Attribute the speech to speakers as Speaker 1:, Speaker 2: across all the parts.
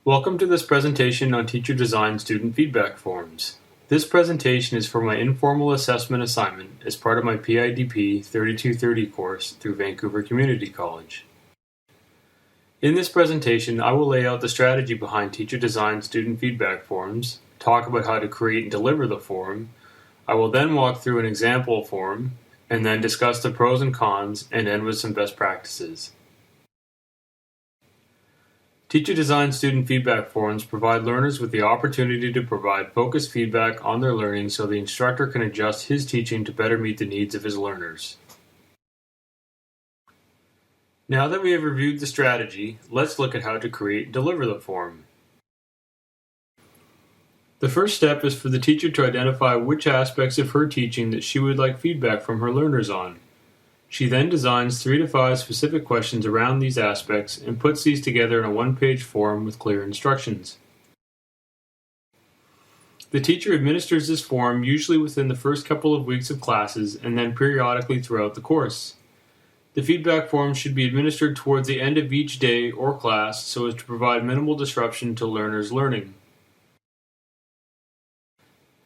Speaker 1: Welcome to this presentation on teacher-designed student feedback forms. This presentation is for my informal assessment assignment as part of my PIDP 3230 course through Vancouver Community College. In this presentation, I will lay out the strategy behind teacher-designed student feedback forms, talk about how to create and deliver the form. I will then walk through an example form, and then discuss the pros and cons and end with some best practices. Teacher-designed student feedback forms provide learners with the opportunity to provide focused feedback on their learning so the instructor can adjust his teaching to better meet the needs of his learners. Now that we have reviewed the strategy, let's look at how to create and deliver the form. The first step is for the teacher to identify which aspects of her teaching that she would like feedback from her learners on. She then designs 3 to 5 specific questions around these aspects and puts these together in a one-page form with clear instructions. The teacher administers this form usually within the first couple of weeks of classes and then periodically throughout the course. The feedback form should be administered towards the end of each day or class so as to provide minimal disruption to learners' learning.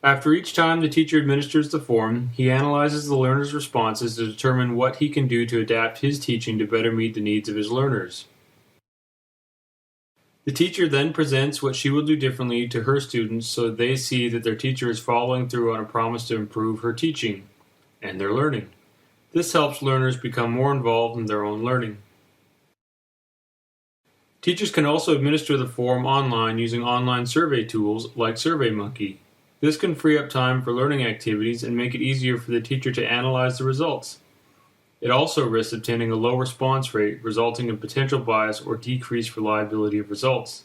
Speaker 1: After each time the teacher administers the form, he analyzes the learner's responses to determine what he can do to adapt his teaching to better meet the needs of his learners. The teacher then presents what she will do differently to her students so they see that their teacher is following through on a promise to improve her teaching and their learning. This helps learners become more involved in their own learning. Teachers can also administer the form online using online survey tools like SurveyMonkey. This can free up time for learning activities and make it easier for the teacher to analyze the results. It also risks obtaining a low response rate, resulting in potential bias or decreased reliability of results.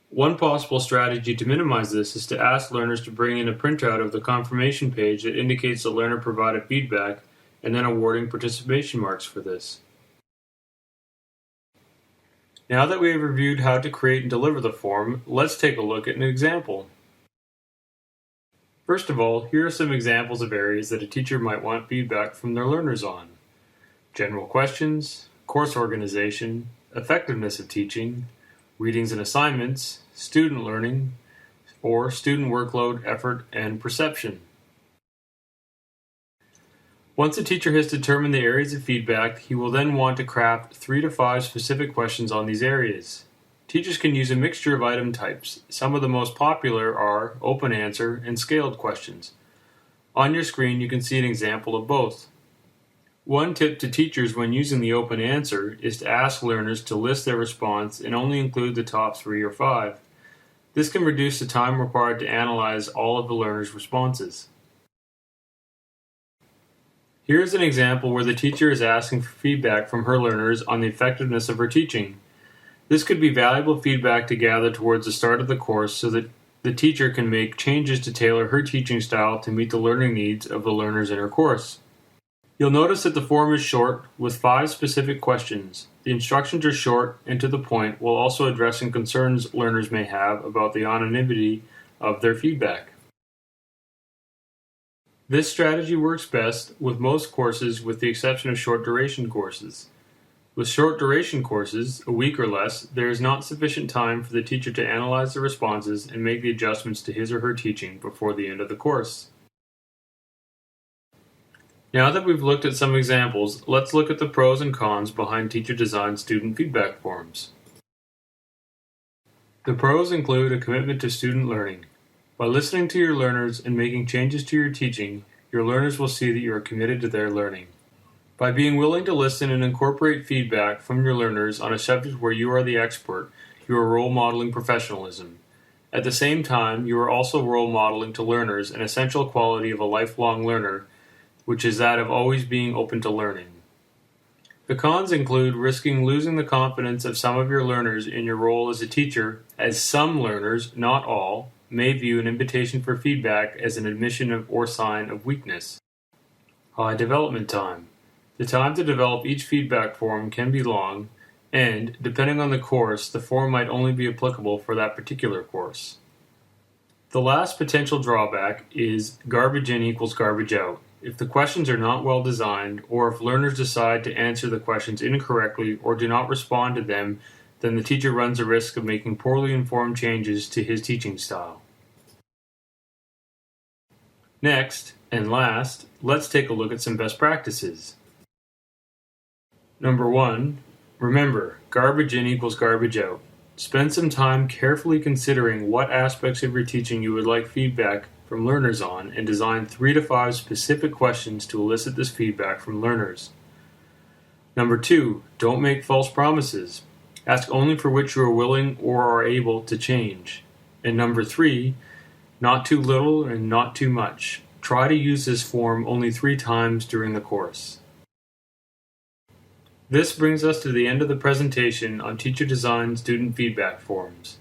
Speaker 1: One possible strategy to minimize this is to ask learners to bring in a printout of the confirmation page that indicates the learner provided feedback and then awarding participation marks for this. Now that we have reviewed how to create and deliver the form, let's take a look at an example. First of all, here are some examples of areas that a teacher might want feedback from their learners on: general questions, course organization, effectiveness of teaching, readings and assignments, student learning, or student workload, effort, and perception. Once a teacher has determined the areas of feedback, he will then want to craft 3 to 5 specific questions on these areas. Teachers can use a mixture of item types. Some of the most popular are open answer and scaled questions. On your screen, you can see an example of both. One tip to teachers when using the open answer is to ask learners to list their response and only include the top 3 or 5. This can reduce the time required to analyze all of the learners' responses. Here's an example where the teacher is asking for feedback from her learners on the effectiveness of her teaching. This could be valuable feedback to gather towards the start of the course so that the teacher can make changes to tailor her teaching style to meet the learning needs of the learners in her course. You'll notice that the form is short, with 5 specific questions. The instructions are short and to the point, while also addressing concerns learners may have about the anonymity of their feedback. This strategy works best with most courses with the exception of short duration courses. With short duration courses, a week or less, there is not sufficient time for the teacher to analyze the responses and make the adjustments to his or her teaching before the end of the course. Now that we've looked at some examples, let's look at the pros and cons behind teacher-designed student feedback forms. The pros include a commitment to student learning. By listening to your learners and making changes to your teaching, your learners will see that you are committed to their learning. By being willing to listen and incorporate feedback from your learners on a subject where you are the expert, you are role modeling professionalism. At the same time, you are also role modeling to learners an essential quality of a lifelong learner, which is that of always being open to learning. The cons include risking losing the confidence of some of your learners in your role as a teacher, as some learners, not all, may view an invitation for feedback as an admission of or sign of weakness. High development time. The time to develop each feedback form can be long, and, depending on the course, the form might only be applicable for that particular course. The last potential drawback is garbage in equals garbage out. If the questions are not well designed, or if learners decide to answer the questions incorrectly or do not respond to them then the teacher runs a risk of making poorly informed changes to his teaching style. Next, and last, let's take a look at some best practices. Number 1, remember, garbage in equals garbage out. Spend some time carefully considering what aspects of your teaching you would like feedback from learners on, and design 3 to 5 specific questions to elicit this feedback from learners. Number 2, don't make false promises. Ask only for which you are willing or are able to change. And number 3, not too little and not too much. Try to use this form only 3 times during the course. This brings us to the end of the presentation on teacher-designed student feedback forms.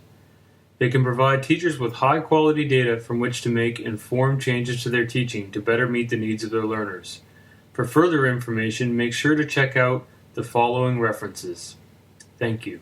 Speaker 1: They can provide teachers with high-quality data from which to make informed changes to their teaching to better meet the needs of their learners. For further information, make sure to check out the following references. Thank you.